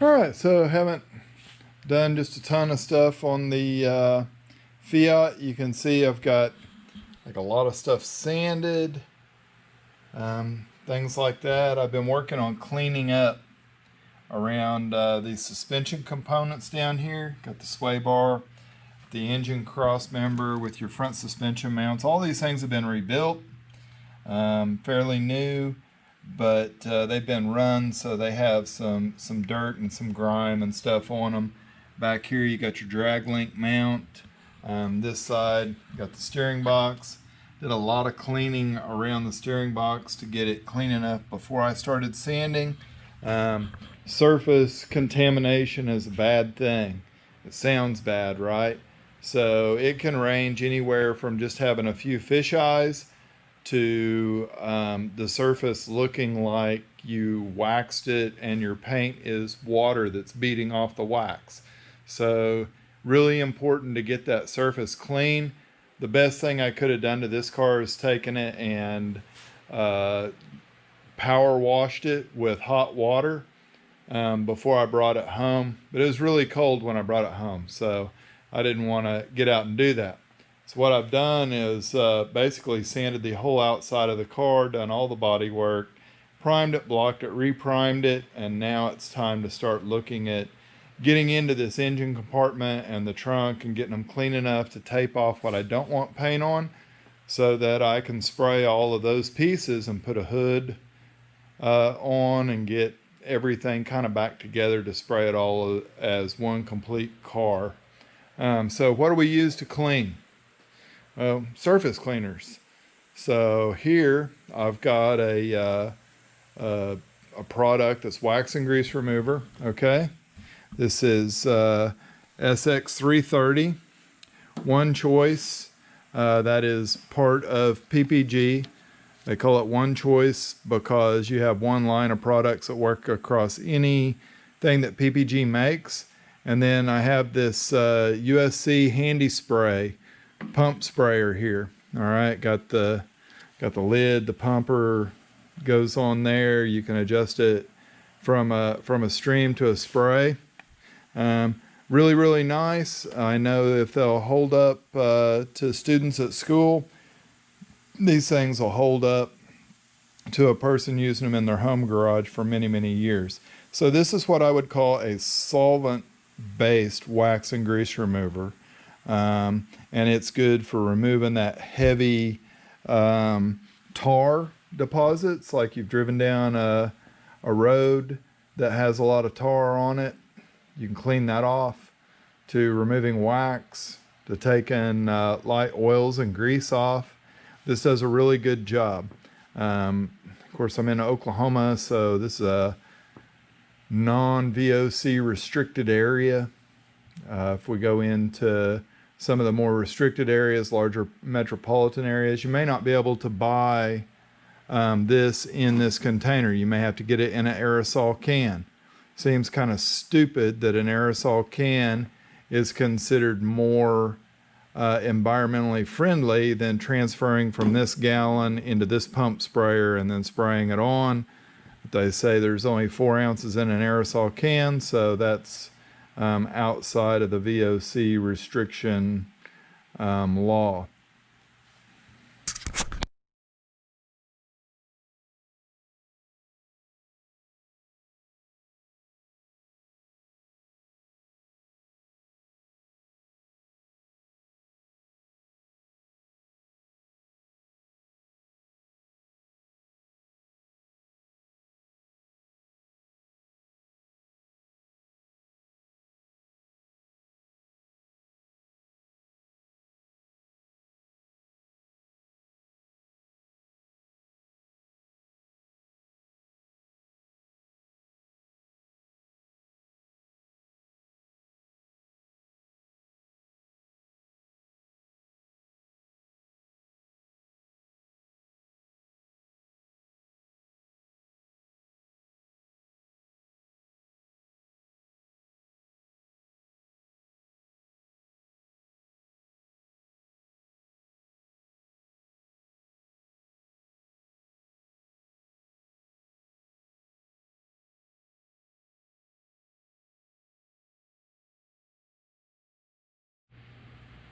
All right, so haven't done just a ton of stuff on the Fiat. You can see I've got like a lot of stuff sanded, things like that. I've been working on cleaning up around these suspension components down here. Got the sway bar, the engine cross member with your front suspension mounts. All these things have been rebuilt, fairly new, but they've been run, so they have some dirt and some grime and stuff on them. Back here you got your drag link mount. This side you got the steering box. Did a lot of cleaning around the steering box to get it clean enough before I started sanding. Surface contamination is a bad thing. It sounds bad, right? So it can range anywhere from just having a few fish eyes to the surface looking like you waxed it and your paint is water that's beating off the wax. So really important to get that surface clean. The best thing I could have done to this car is taken it and power washed it with hot water before I brought it home. But it was really cold when I brought it home, so I didn't want to get out and do that. So what I've done is basically sanded the whole outside of the car, done all the body work, primed it, blocked it, reprimed it, and now it's time to start looking at getting into this engine compartment and the trunk and getting them clean enough to tape off what I don't want paint on, so that I can spray all of those pieces and put a hood on and get everything kind of back together to spray it all as one complete car. So what do we use to clean? Well, surface cleaners. So here I've got a product that's wax and grease remover. Okay, this is SX330, One Choice. That is part of PPG. They call it One Choice because you have one line of products that work across anything that PPG makes. And then I have this USC Handy Spray pump sprayer here. All right, got the lid, the pumper goes on there. You can adjust it from a stream to a spray. Really nice. I know if they'll hold up to students at school, these things will hold up to a person using them in their home garage for many years. So this is what I would call a solvent-based wax and grease remover. And it's good for removing that heavy tar deposits, like you've driven down a road that has a lot of tar on it. You can clean that off, to removing wax, to taking light oils and grease off. This does a really good job. Of course, I'm in Oklahoma, so this is a non-VOC restricted area. If we go into some of the more restricted areas, larger metropolitan areas, you may not be able to buy this in this container. You may have to get it in an aerosol can. Seems kind of stupid that an aerosol can is considered more environmentally friendly than transferring from this gallon into this pump sprayer and then spraying it on. They say there's only 4 ounces in an aerosol can, so that's outside of the VOC restriction law.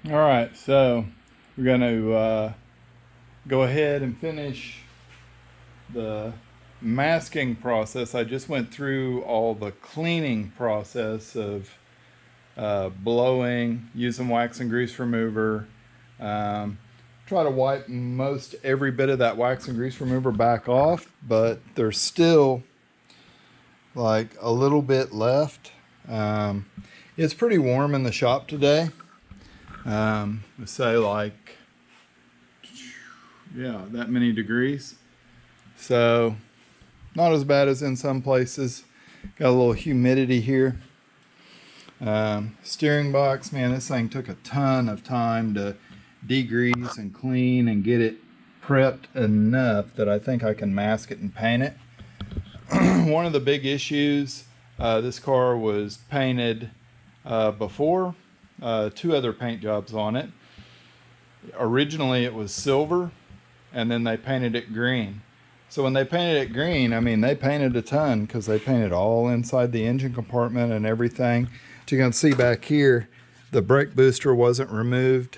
All right, so we're going to go ahead and finish the masking process. I just went through all the cleaning process of blowing, using wax and grease remover. Try to wipe most every bit of that wax and grease remover back off, but there's still like a little bit left. It's pretty warm in the shop today. Let's say like, yeah, that many degrees. So not as bad as in some places. Got a little humidity here. Steering box, man, this thing took a ton of time to degrease and clean and get it prepped enough that I think I can mask it and paint it. One of the big issues, this car was painted before, 2 other paint jobs on it. Originally it was silver, and then they painted it green. So when they painted it green, I mean, they painted a ton because they painted all inside the engine compartment and everything. But you can see back here, the brake booster wasn't removed,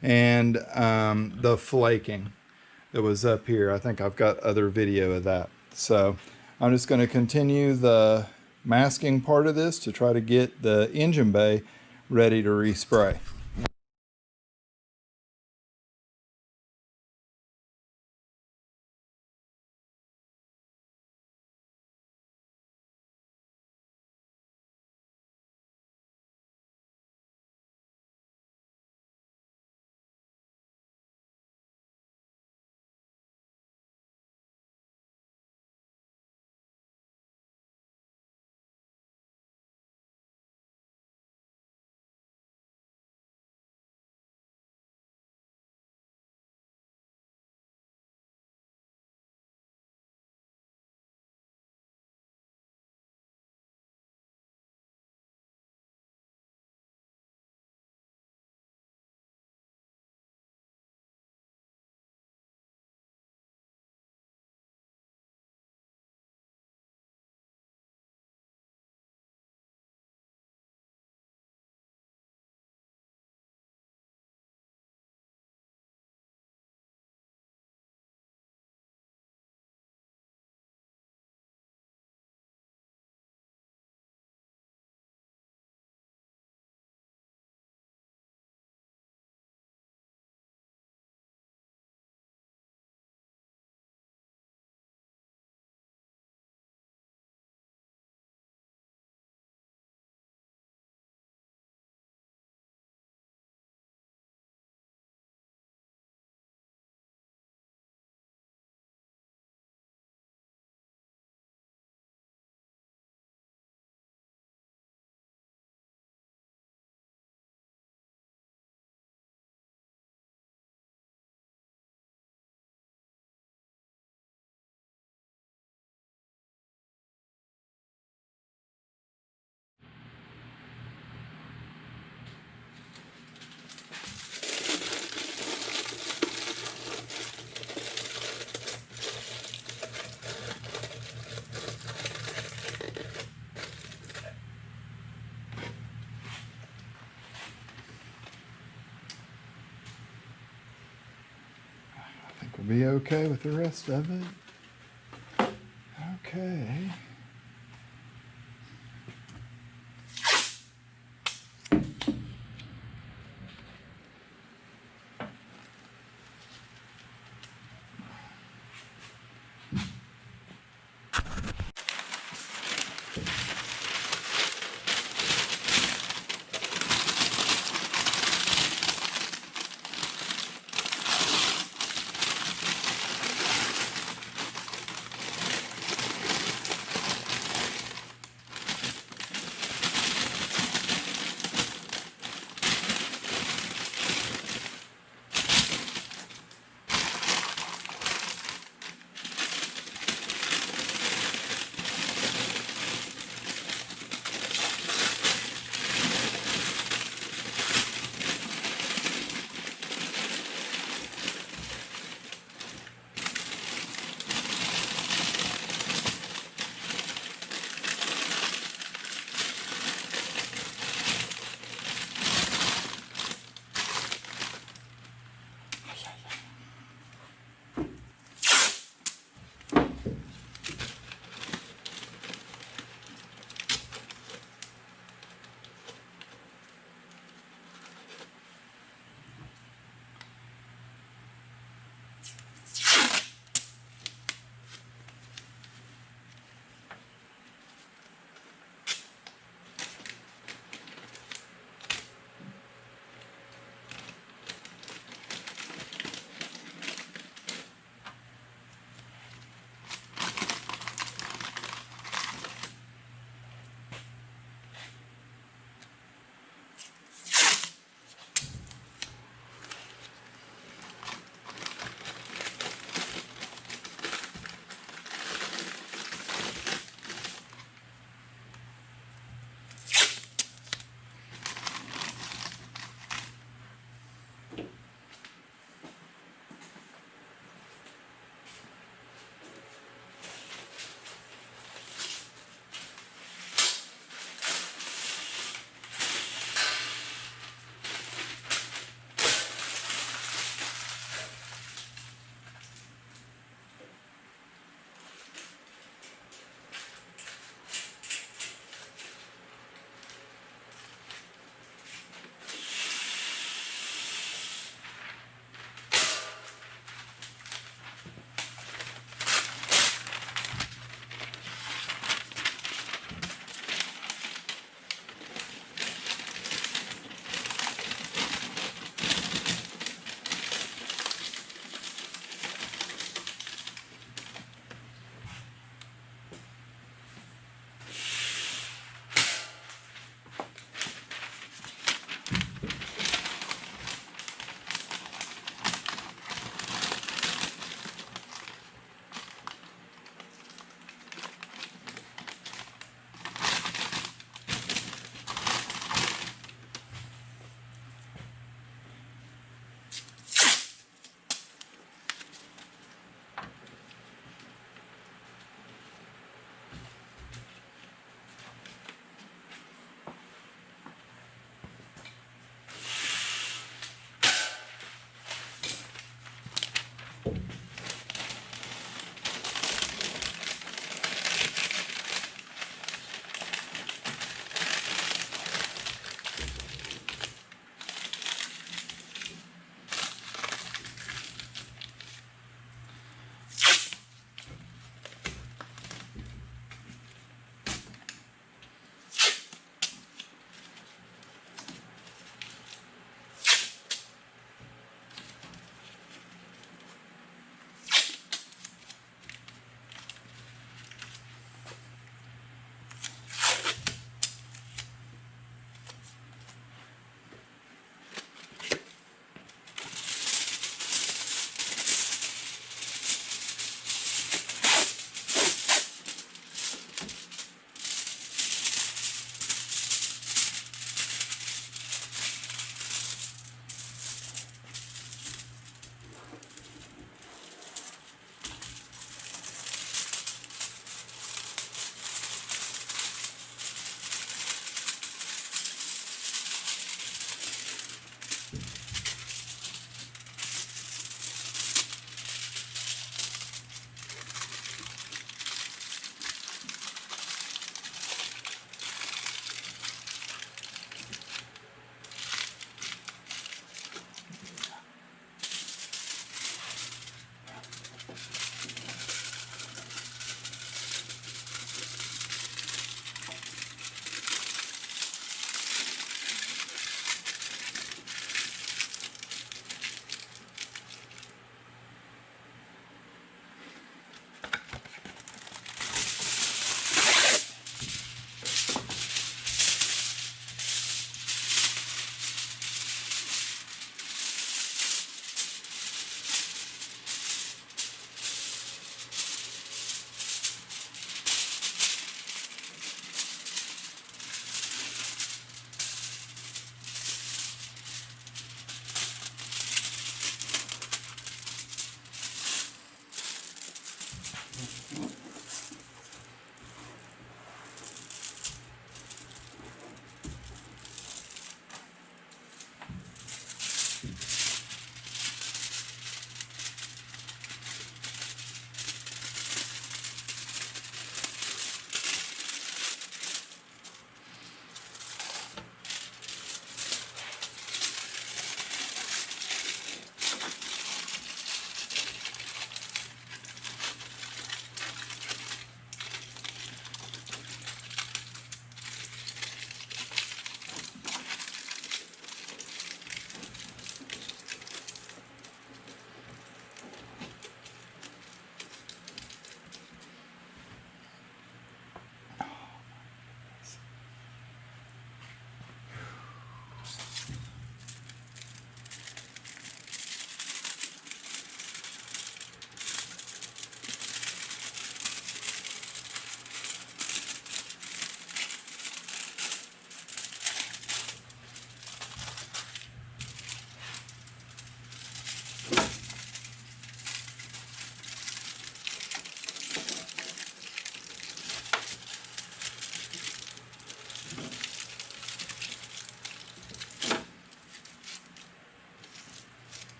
and the flaking that was up here, I think I've got other video of that. So I'm just going to continue the masking part of this to try to get the engine bay ready to respray. We'll be okay with the rest of it. Okay.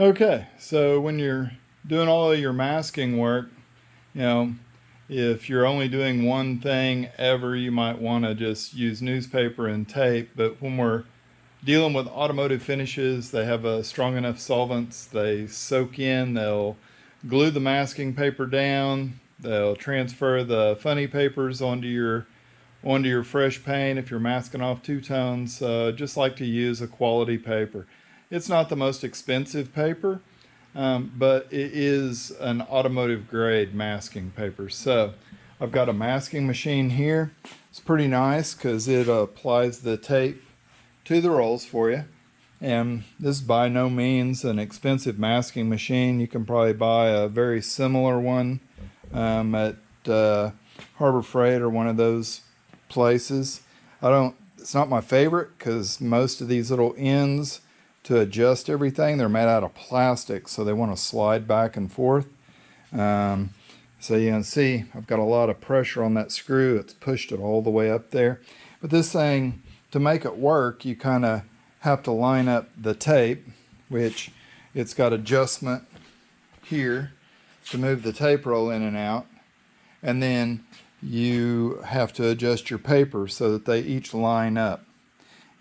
Okay, so when you're doing all of your masking work, you know, if you're only doing one thing ever, you might want to just use newspaper and tape. But when we're dealing with automotive finishes, they have a strong enough solvents, they soak in, they'll glue the masking paper down, they'll transfer the funny papers onto your fresh paint. If you're masking off two-tones, just like to use a quality paper. It's not the most expensive paper, but it is an automotive grade masking paper. So I've got a masking machine here. It's pretty nice because it applies the tape to the rolls for you. And this is by no means an expensive masking machine. You can probably buy a very similar one at Harbor Freight or one of those places. It's not my favorite because most of these little ends to adjust everything, they're made out of plastic, so they want to slide back and forth. So you can see I've got a lot of pressure on that screw. It's pushed it all the way up there. But this thing, to make it work, you kind of have to line up the tape, which it's got adjustment here to move the tape roll in and out. And then you have to adjust your paper so that they each line up.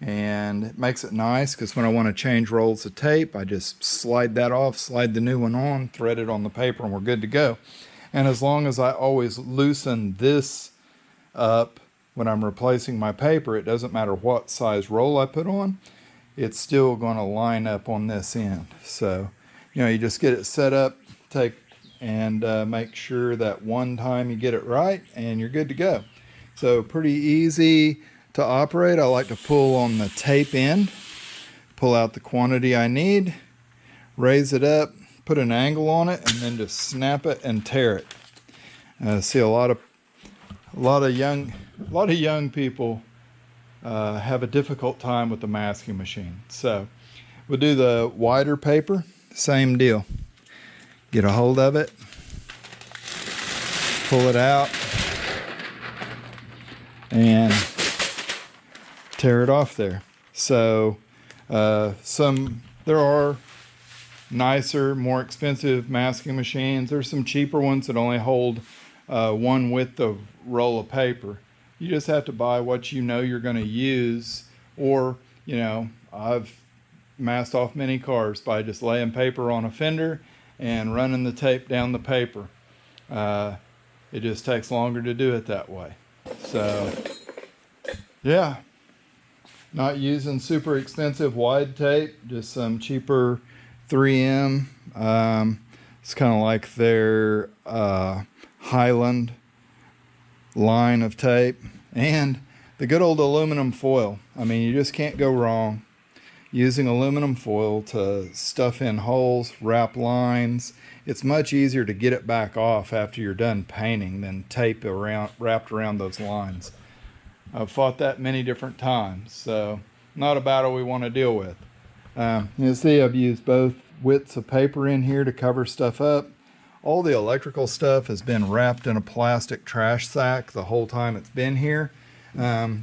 And it makes it nice because when I want to change rolls of tape, I just slide that off, slide the new one on, thread it on the paper, and we're good to go. And as long as I always loosen this up when I'm replacing my paper, it doesn't matter what size roll I put on, it's still going to line up on this end. So, you just get it set up, make sure that one time you get it right, and you're good to go. So pretty easy to operate. I like to pull on the tape end, pull out the quantity I need, raise it up, put an angle on it, and then just snap it and tear it. See a lot of young people have a difficult time with the masking machine. So we'll do the wider paper, same deal. Get a hold of it, pull it out, and tear it off there. So there are nicer, more expensive masking machines. There's some cheaper ones that only hold one width of roll of paper. You just have to buy what you know you're going to use, or I've masked off many cars by just laying paper on a fender and running the tape down the paper. It just takes longer to do it that way. So yeah, not using super expensive wide tape, just some cheaper 3M. It's kind of like their Highland line of tape, and the good old aluminum foil. I mean, you just can't go wrong using aluminum foil to stuff in holes, wrap lines. It's much easier to get it back off after you're done painting than tape wrapped around those lines. I've fought that many different times, so not a battle we want to deal with. You see I've used both widths of paper in here to cover stuff up. All the electrical stuff has been wrapped in a plastic trash sack the whole time it's been here.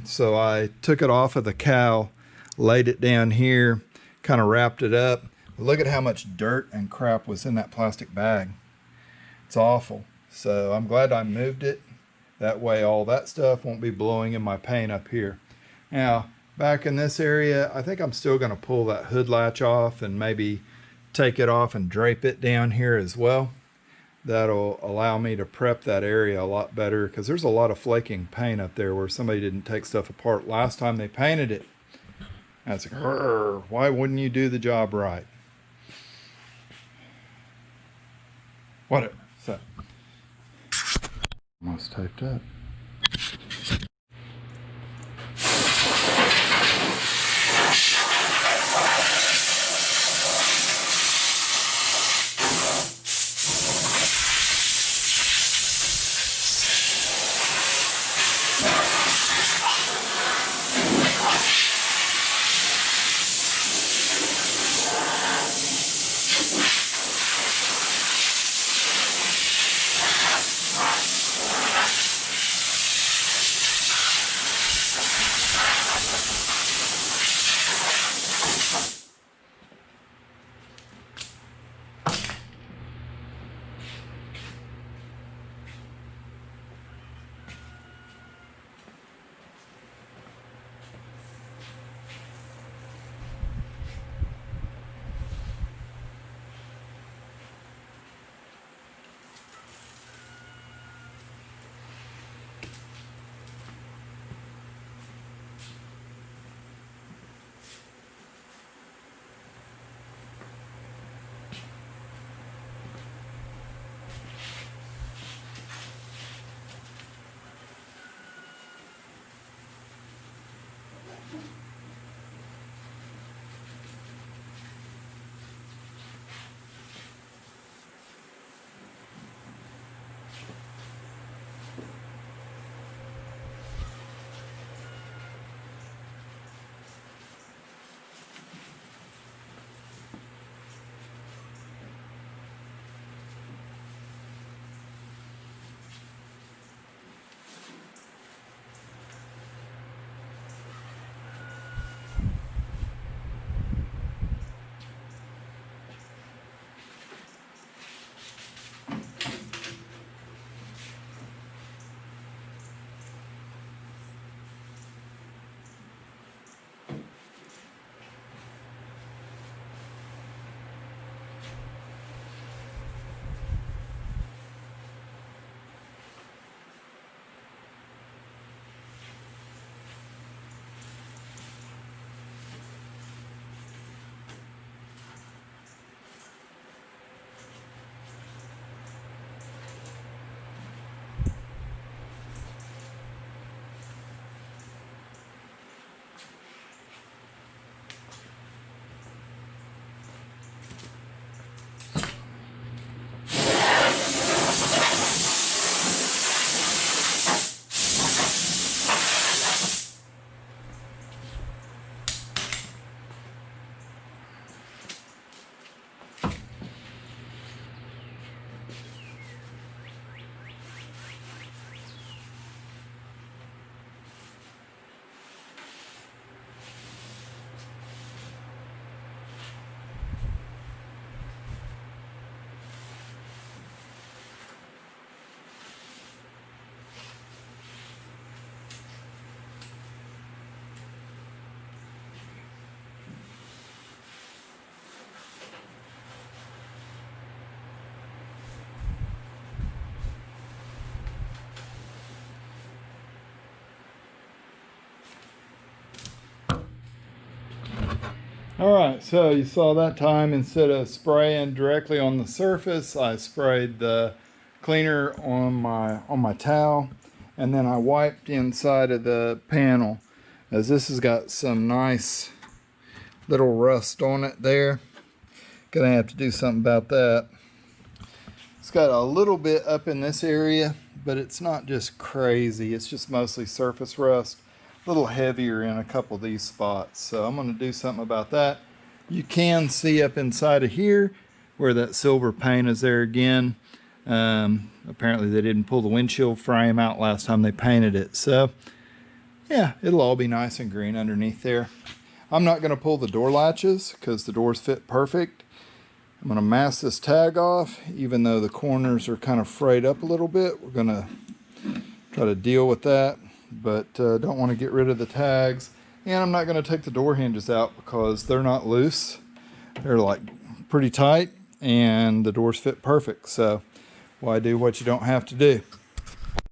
So I took it off of the cow, laid it down here, kind of wrapped it up. Look at how much dirt and crap was in that plastic bag. It's awful. So I'm glad I moved it. That way all that stuff won't be blowing in my paint up here. Now, back in this area, I think I'm still going to pull that hood latch off and maybe take it off and drape it down here as well. That'll allow me to prep that area a lot better, because there's a lot of flaking paint up there where somebody didn't take stuff apart last time they painted it. That's like, why wouldn't you do the job right? Whatever. So, almost taped up. All right, so you saw that time, instead of spraying directly on the surface, I sprayed the cleaner on my towel, and then I wiped inside of the panel, as this has got some nice little rust on it there. Gonna have to do something about that. It's got a little bit up in this area, but it's not just crazy. It's just mostly surface rust. A little heavier in a couple of these spots. So I'm going to do something about that. You can see up inside of here where that silver paint is there again. Apparently they didn't pull the windshield frame out last time they painted it. So yeah, it'll all be nice and green underneath there. I'm not going to pull the door latches because the doors fit perfect. I'm going to mask this tag off, even though the corners are kind of frayed up a little bit. We're going to try to deal with that, but don't want to get rid of the tags. And I'm not going to take the door hinges out because they're not loose. They're like pretty tight and the doors fit perfect. So why do what you don't have to do?